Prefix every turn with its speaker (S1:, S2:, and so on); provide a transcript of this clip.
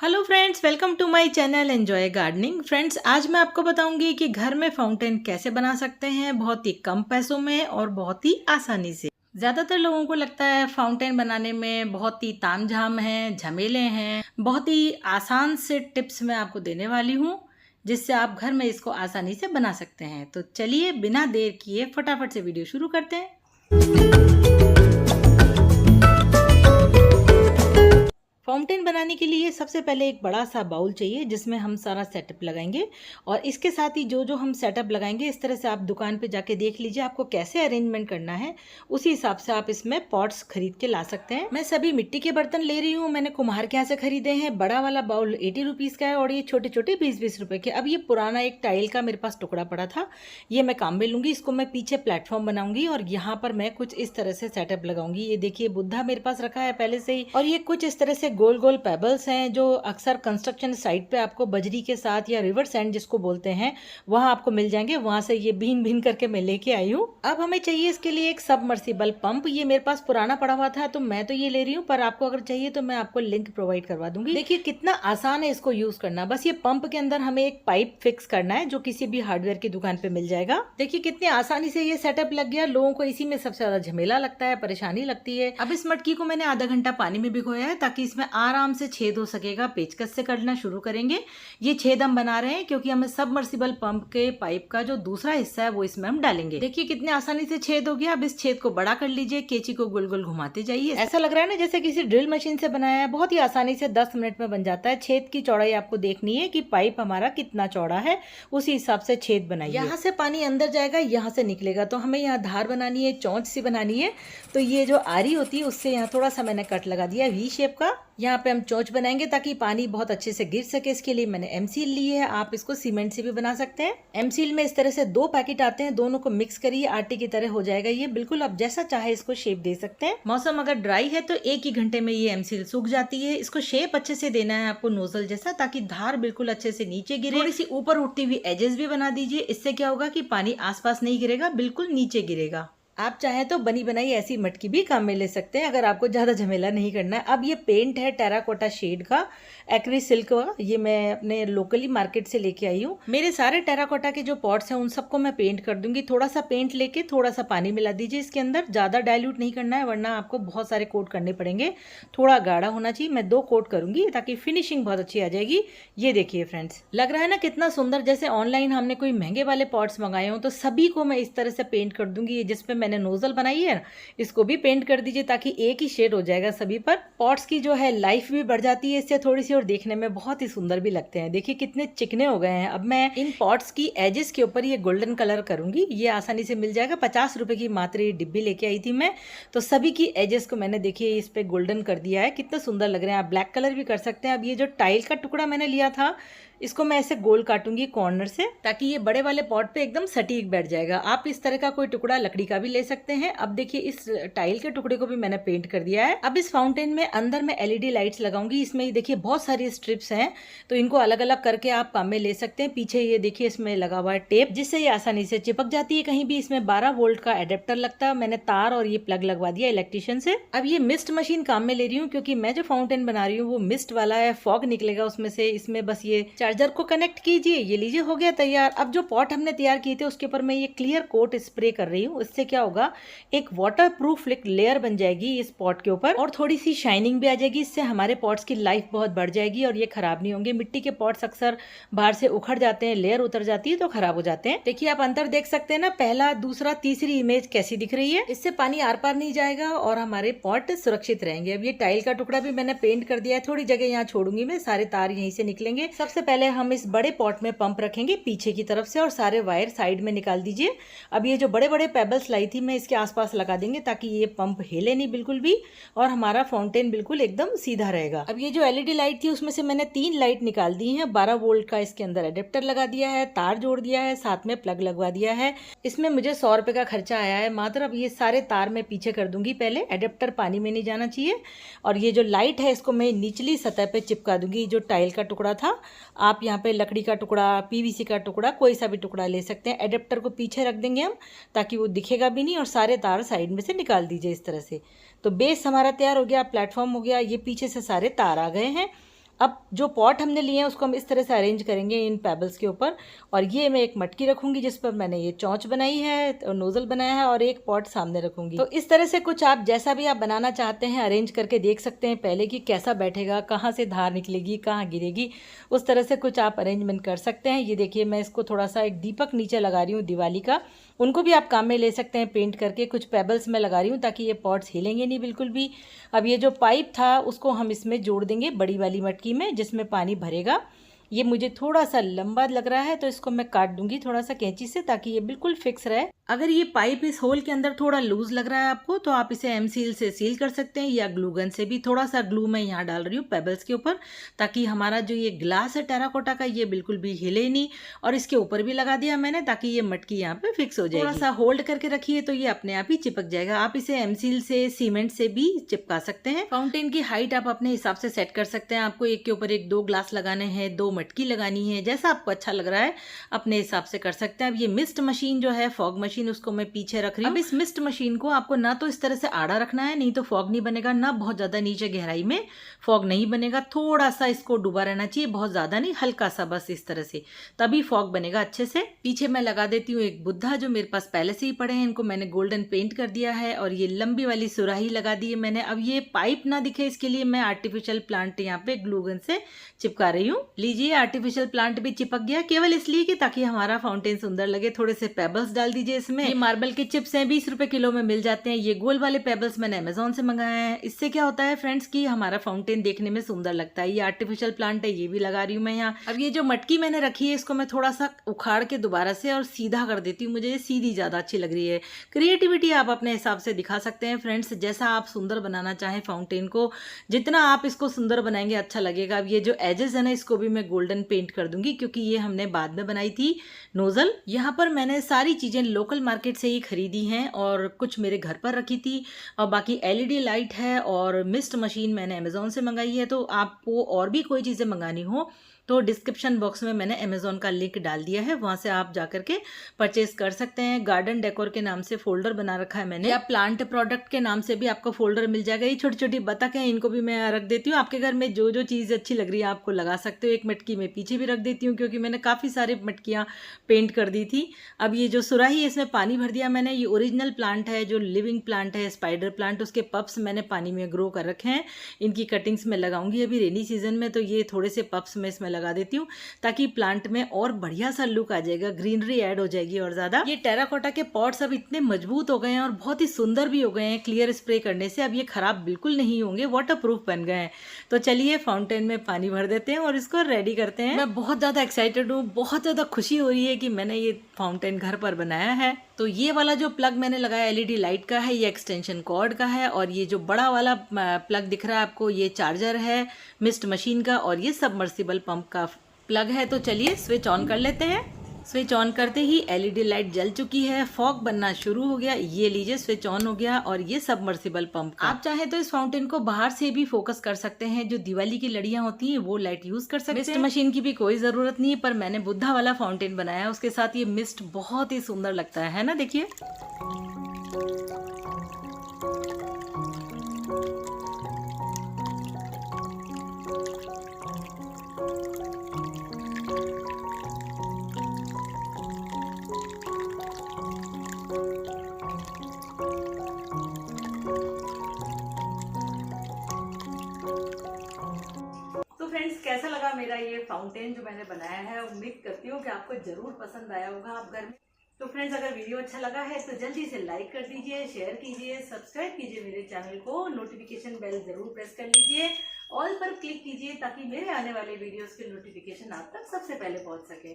S1: Hello friends, welcome to my channel enjoy gardening. Friends, आज मैं आपको बताऊंगी कि घर में फाउंटेन कैसे बना सकते हैं बहुत ही कम पैसों में और बहुत ही आसानी से। ज़्यादातर लोगों को लगता है फाउंटेन बनाने में बहुत ही तामझाम है, झमेले हैं। बहुत ही आसान से टिप्स मैं आपको देने वाली हूँ जिससे आप घर में इसको आसानी से बना सकते हैं। तो चलिए बिना देर किए फटाफट से वीडियो शुरू करते हैं। फाउंटेन बनाने के लिए सबसे पहले एक बड़ा सा बाउल चाहिए जिसमें हम सारा सेटअप लगाएंगे। और इसके साथ ही जो जो हम सेटअप लगाएंगे इस तरह से आप दुकान पे जाके देख लीजिए आपको कैसे अरेंजमेंट करना है, उसी हिसाब से आप इसमें पॉट्स खरीद के ला सकते हैं। मैं सभी मिट्टी के बर्तन ले रही हूँ, मैंने कुम्हार के यहाँ से खरीदे हैं। बड़ा वाला बाउल 80 रुपीज़ का है और ये छोटे छोटे 20-20 रुपए के। अब ये पुराना एक टाइल का मेरे पास टुकड़ा पड़ा था, ये मैं काम में लूंगी। इसको मैं पीछे प्लेटफॉर्म बनाऊंगी और यहाँ पर मैं कुछ इस तरह से सेटअप लगाऊंगी। ये देखिए बुद्धा मेरे पास रखा है पहले से ही, और ये कुछ इस तरह से गोल गोल पेबल्स हैं जो अक्सर कंस्ट्रक्शन साइट पे आपको बजरी के साथ या रिवर सैंड जिसको बोलते हैं वहां आपको मिल जाएंगे। वहां से ये बीन बीन करके मैं लेके आई हूँ। अब हमें चाहिए इसके लिए एक सबमर्सिबल पंप। ये मेरे पास पुराना पड़ा हुआ था तो मैं तो ये ले रही हूँ, पर आपको अगर चाहिए तो मैं आपको लिंक प्रोवाइड करवा दूंगी। देखिए कितना आसान है इसको यूज करना। बस ये पंप के अंदर हमें एक पाइप फिक्स करना है जो किसी भी हार्डवेयर की दुकान पे मिल जाएगा। देखिए कितनी आसानी से ये सेटअप लग गया। लोगों को इसी में सबसे ज्यादा झमेला लगता है, परेशानी लगती है। अब इस मटकी को मैंने आधा घंटा पानी में भिगोया है ताकि इसमें आराम से छेद हो सकेगा। पेचकस से करना शुरू करेंगे। ये छेद हम बना रहे हैं क्योंकि हमें सबमर्सिबल पंप के पाइप का जो दूसरा हिस्सा है वो इसमें हम डालेंगे। देखिए कितने आसानी से छेद हो गया। अब इस छेद को बड़ा कर लीजिए, कैंची को गोल गोल घुमाते जाइए। ऐसा लग रहा है ना जैसे किसी ड्रिल मशीन से बनाया है। बहुत ही आसानी से 10 मिनट में बन जाता है। छेद की चौड़ाई आपको देखनी है कि पाइप हमारा कितना चौड़ा है, उसी हिसाब से छेद बनाइए। यहाँ से पानी अंदर जाएगा, यहाँ से निकलेगा, तो हमें यहाँ धार बनानी है, चौंच सी बनानी है। तो ये जो आरी होती है उससे यहाँ थोड़ा सा मैंने कट लगा दिया वी शेप का। यहाँ पे हम चोंच बनाएंगे ताकि पानी बहुत अच्छे से गिर सके। इसके लिए मैंने एमसील ली है, आप इसको सीमेंट से भी बना सकते हैं। एमसील में इस तरह से 2 पैकेट आते हैं, दोनों को मिक्स करिए, आटे की तरह हो जाएगा ये। बिल्कुल आप जैसा चाहे इसको शेप दे सकते हैं। मौसम अगर ड्राई है तो 1 ही घंटे में ये एमसील सूख जाती है। इसको शेप अच्छे से देना है आपको नोजल जैसा, ताकि धार बिल्कुल अच्छे से नीचे गिरे। थोड़ी सी ऊपर उठती हुई एजेस भी बना दीजिए। इससे क्या होगा कि पानी आसपास नहीं गिरेगा, बिल्कुल नीचे गिरेगा। आप चाहें तो बनी बनाई ऐसी मटकी भी काम में ले सकते हैं अगर आपको ज्यादा झमेला नहीं करना है। अब ये पेंट है टेराकोटा शेड का, एक्रिसिल्क का। ये मैं अपने लोकली मार्केट से लेके आई हूँ। मेरे सारे टेराकोटा के जो पॉट्स हैं उन सबको मैं पेंट कर दूंगी। थोड़ा सा पेंट लेके थोड़ा सा पानी मिला दीजिए इसके अंदर। ज्यादा डाइल्यूट नहीं करना है वरना आपको बहुत सारे कोट करने पड़ेंगे। थोड़ा गाढ़ा होना चाहिए। मैं 2 कोट करूंगी ताकि फिनिशिंग बहुत अच्छी आ जाएगी। ये देखिए फ्रेंड्स, लग रहा है ना कितना सुंदर, जैसे ऑनलाइन हमने कोई महंगे वाले पॉट्स मंगाए हो। तो सभी को मैं इस तरह से पेंट कर दूंगी। जिसपे मैंने नोजल बनाई है इसको भी पेंट कर दीजिए ताकि एक ही शेड हो जाएगा सभी पर। पॉट्स की जो है लाइफ भी बढ़ जाती है इससे थोड़ी सी, और देखने में बहुत ही सुंदर भी लगते हैं। देखिए कितने चिकने हो गए हैं। अब मैं इन पॉट्स की एजेस के ऊपर ये गोल्डन कलर करूंगी। ये आसानी से मिल जाएगा। 50 रुपए की मात्र ये डिब्बी लेके आई थी मैं, तो सभी की एजेस को मैंने देखिए इस पे गोल्डन कर दिया है। कितना सुंदर लग रहे हैं। आप ब्लैक कलर भी कर सकते हैं। अब ये जो टाइल का टुकड़ा मैंने लिया था इसको मैं ऐसे गोल काटूंगी कॉर्नर से ताकि ये बड़े वाले पॉट पे एकदम सटीक बैठ जाएगा। आप इस तरह का कोई टुकड़ा लकड़ी का भी ले सकते हैं। अब देखिए इस टाइल के टुकड़े को भी मैंने पेंट कर दिया है। अब इस फाउंटेन में अंदर मैं एलईडी लाइट्स लगाऊंगी। इसमें देखिए बहुत सारी स्ट्रिप्स हैं तो इनको अलग अलग करके आप काम में ले सकते हैं। पीछे ये देखिए इसमें लगा हुआ है टेप जिससे ये आसानी से चिपक जाती है कहीं भी। इसमें 12 वोल्ट का एडेप्टर लगता है। मैंने तार और ये प्लग लगवा दिया इलेक्ट्रिशियन से। अब ये मिस्ट मशीन काम में ले रही हूँ क्योंकि मैं जो फाउंटेन बना रही हूँ वो मिस्ट वाला है, फॉग निकलेगा उसमें से। इसमें बस ये चार्जर को कनेक्ट कीजिए। ये लीजिए हो गया तैयार। अब जो पॉट हमने तैयार किए थे उसके ऊपर मैं ये क्लियर कोट स्प्रे कर रही हूँ। इससे क्या होगा, एक वाटर प्रूफ लेयर बन जाएगी इस पॉट के ऊपर और थोड़ी सी शाइनिंग भी आ जाएगी। इससे हमारे पॉट्स की लाइफ बहुत बढ़ जाएगी और ये खराब नहीं होंगे। मिट्टी के पॉट्स अक्सर बाहर से उखड़ जाते हैं, लेयर उतर जाती है तो खराब हो जाते हैं। देखिए आप अंतर देख सकते हैं ना, पहला दूसरा तीसरी इमेज कैसी दिख रही है। इससे पानी आर पार नहीं जाएगा और हमारे पॉट सुरक्षित रहेंगे। अब ये टाइल का टुकड़ा भी मैंने पेंट कर दिया है। थोड़ी जगह यहाँ छोड़ूंगी मैं, सारे तार यहीं से निकलेंगे। सबसे पहले हम इस बड़े पॉट में पंप रखेंगे पीछे की तरफ से और सारे वायर साइड में निकाल दीजिए। अब ये जो बड़े बड़े पेबल्स लाई थी मैं इसके आसपास लगा देंगे ताकि ये पंप हिले नहीं बिल्कुल भी और हमारा फाउंटेन बिल्कुल एकदम सीधा रहेगा। अब ये जो एलईडी लाइट थी उसमें से मैंने 3 लाइट निकाल दी हैं। 12 वोल्ट का इसके अंदर एडेप्टर लगा दिया है, तार जोड़ दिया है, साथ में प्लग लगवा दिया है। इसमें मुझे 100 रुपए का खर्चा आया है मात्र। अब ये सारे तार मैं पीछे कर दूंगी पहले, एडेप्टर पानी में नहीं जाना चाहिए। और ये जो लाइट है इसको मैं निचली सतह पे चिपका दूंगी। जो टाइल का टुकड़ा था, आप यहाँ पे लकड़ी का टुकड़ा, पीवीसी का टुकड़ा, कोई सा भी टुकड़ा ले सकते हैं। एडेप्टर को पीछे रख देंगे हम ताकि वो दिखेगा भी नहीं और सारे तार साइड में से निकाल दीजिए इस तरह से। तो बेस हमारा तैयार हो गया, प्लेटफॉर्म हो गया। ये पीछे से सारे तार आ गए हैं। अब जो पॉट हमने लिए हैं उसको हम इस तरह से अरेंज करेंगे इन पेबल्स के ऊपर। और ये मैं एक मटकी रखूंगी जिस पर मैंने ये चौंच बनाई है, नोजल बनाया है, और एक पॉट सामने रखूंगी। तो इस तरह से कुछ आप जैसा भी आप बनाना चाहते हैं अरेंज करके देख सकते हैं पहले कि कैसा बैठेगा, कहाँ से धार निकलेगी, कहाँ गिरेगी, उस तरह से कुछ आप अरेंजमेंट कर सकते हैं। ये देखिए मैं इसको थोड़ा सा एक दीपक नीचे लगा रही हूँ दिवाली का, उनको भी आप काम में ले सकते हैं पेंट करके। कुछ पेबल्स में लगा रही हूँ ताकि ये पॉट्स हिलेंगे नहीं बिल्कुल भी। अब ये जो पाइप था उसको हम इसमें जोड़ देंगे बड़ी वाली मटकी में जिसमें पानी भरेगा। ये मुझे थोड़ा सा लंबा लग रहा है तो इसको मैं काट दूंगी थोड़ा सा कैंची से ताकि ये बिल्कुल फिक्स रहे। अगर ये पाइप इस होल के अंदर थोड़ा लूज लग रहा है आपको तो आप इसे एम सील से सील कर सकते हैं या ग्लू गन से भी। थोड़ा सा ग्लू मैं यहाँ डाल रही हूँ पेबल्स के ऊपर ताकि हमारा जो ये ग्लास है टेराकोटा का ये बिल्कुल भी हिले नहीं। और इसके ऊपर भी लगा दिया मैंने ताकि ये मटकी यहाँ पे फिक्स हो जाएगी। थोड़ा सा होल्ड करके रखिए तो ये अपने आप ही चिपक जाएगा। आप इसे एम सील से सीमेंट से भी चिपका सकते हैं। फाउंटेन की हाइट आप अपने हिसाब से सेट कर सकते हैं। आपको एक के ऊपर एक 2 ग्लास लगाने हैं, 2 मटकी लगानी है, जैसा आपको अच्छा लग रहा है अपने हिसाब से कर सकते हैं। अब ये मिस्ट मशीन जो है फॉग मशीन उसको मैं पीछे रख रही हूँ। अब इस मिस्ट मशीन को आपको ना तो इस तरह से आड़ा रखना है नहीं तो फॉग नहीं बनेगा, ना बहुत ज्यादा नीचे गहराई में फॉग नहीं बनेगा। थोड़ा सा इसको डूबा रहना चाहिए, बहुत ज्यादा नहीं, हल्का सा बस इस तरह से, तभी फॉग बनेगा अच्छे से। पीछे मैं लगा देती हूँ एक बुद्धा जो मेरे पास पहले से ही पड़े हैं, इनको मैंने गोल्डन पेंट कर दिया है और ये लंबी वाली सुराही लगा दी है मैंने। अब ये पाइप ना दिखे इसके लिए मैं आर्टिफिशियल प्लांट यहाँ पे ग्लू गन से चिपका रही हूँ। लीजिए आर्टिफिशियल प्लांट भी चिपक गया, केवल इसलिए कि ताकि हमारा फाउंटेन सुंदर लगे। थोड़े से पेबल्स डाल दीजिए इसमें। ये मार्बल के चिप्स हैं, 20 रुपए किलो में मिल जाते हैं। ये गोल वाले पेबल्स मैंने अमेजोन से मंगाया है। इससे क्या होता है फ्रेंड्स कि हमारा फाउंटेन देखने में सुंदर लगता है। ये आर्टिफिशियल प्लांट है, ये भी लगा रही हूँ मैं यहाँ। अब ये जो मटकी मैंने रखी है इसको मैं थोड़ा सा उखाड़ के दोबारा से और सीधा कर देती हूँ, मुझे ये सीधी ज्यादा अच्छी लग रही है। क्रिएटिविटी आप अपने हिसाब से दिखा सकते हैं फ्रेंड्स, जैसा आप सुंदर बनाना चाहें फाउंटेन को, जितना आप इसको सुंदर बनाएंगे अच्छा लगेगा। अब ये जो एजेस है ना इसको भी मैं गोल्डन पेंट कर दूंगी क्योंकि ये हमने बाद में बनाई थी नोजल। यहाँ पर मैंने सारी चीजें लोकल मार्केट से ही खरीदी हैं और कुछ मेरे घर पर रखी थी और बाकी एलईडी लाइट है और मिस्ट मशीन मैंने अमेजोन से मंगाई है। तो आपको और भी कोई चीजें मंगानी हो तो डिस्क्रिप्शन बॉक्स में मैंने अमेजोन का लिंक डाल दिया है, वहां से आप जाकर के परचेज कर सकते हैं। गार्डन डेकोर के नाम से फोल्डर बना रखा है मैंने, या प्लांट प्रोडक्ट के नाम से भी आपको फोल्डर मिल जाएगा। ये छोटी छोटी बतख है, इनको भी मैं रख देती हूँ। आपके घर में जो जो चीज़ अच्छी लग रही है आपको लगा सकते हो। एक मटकी में पीछे भी रख देती हूँ क्योंकि मैंने काफ़ी सारे मटकियाँ पेंट कर दी थी। अब ये जो सुराही है इसमें पानी भर दिया मैंने। ये ओरिजिनल प्लांट है जो लिविंग प्लांट है, स्पाइडर प्लांट, उसके पप्स मैंने पानी में ग्रो कर रखे हैं। इनकी कटिंग्स में लगाऊंगी अभी रेनी सीजन में, तो ये थोड़े से पप्स में इसमें लगा देती हूँ ताकि प्लांट में और बढ़िया सा लुक आ जाएगा, ग्रीनरी ऐड हो जाएगी और ज्यादा। ये टेराकोटा के पॉट्स अब इतने मजबूत हो गए हैं और बहुत ही सुंदर भी हो गए हैं क्लियर स्प्रे करने से। अब ये खराब बिल्कुल नहीं होंगे, वाटरप्रूफ बन गए हैं। तो चलिए फाउंटेन में पानी भर देते हैं और इसको रेडी करते हैं। मैं बहुत ज्यादा एक्साइटेड हूँ, बहुत ज्यादा खुशी हो रही है कि मैंने ये फाउंटेन घर पर बनाया है। तो ये वाला जो प्लग मैंने लगाया एलईडी लाइट का है, ये एक्सटेंशन कॉर्ड का है, और ये जो बड़ा वाला प्लग दिख रहा है आपको ये चार्जर है मिस्ट मशीन का, और ये सबमर्सिबल पंप का प्लग है। तो चलिए स्विच ऑन कर लेते हैं। स्विच ऑन करते ही एलईडी लाइट जल चुकी है, फॉग बनना शुरू हो गया। ये लीजिए स्विच ऑन हो गया और ये सबमर्सिबल पंप का। आप चाहे तो इस फाउंटेन को बाहर से भी फोकस कर सकते हैं, जो दिवाली की लड़ियां होती हैं वो लाइट यूज कर सकते हैं। मिस्ट मशीन की भी कोई जरूरत नहीं है, पर मैंने बुद्धा वाला फाउंटेन बनाया, उसके साथ ये मिस्ट बहुत ही सुंदर लगता है ना, देखिए। कैसा लगा मेरा ये फाउंटेन जो मैंने बनाया है, उम्मीद करती हूँ कि आपको जरूर पसंद आया होगा आप घर में। तो फ्रेंड्स अगर वीडियो अच्छा लगा है तो जल्दी से लाइक कर दीजिए, शेयर कीजिए, सब्सक्राइब कीजिए मेरे चैनल को, नोटिफिकेशन बेल जरूर प्रेस कर लीजिए, ऑल पर क्लिक कीजिए ताकि मेरे आने वाले वीडियोस के नोटिफिकेशन आप तक सबसे पहले पहुंच सके।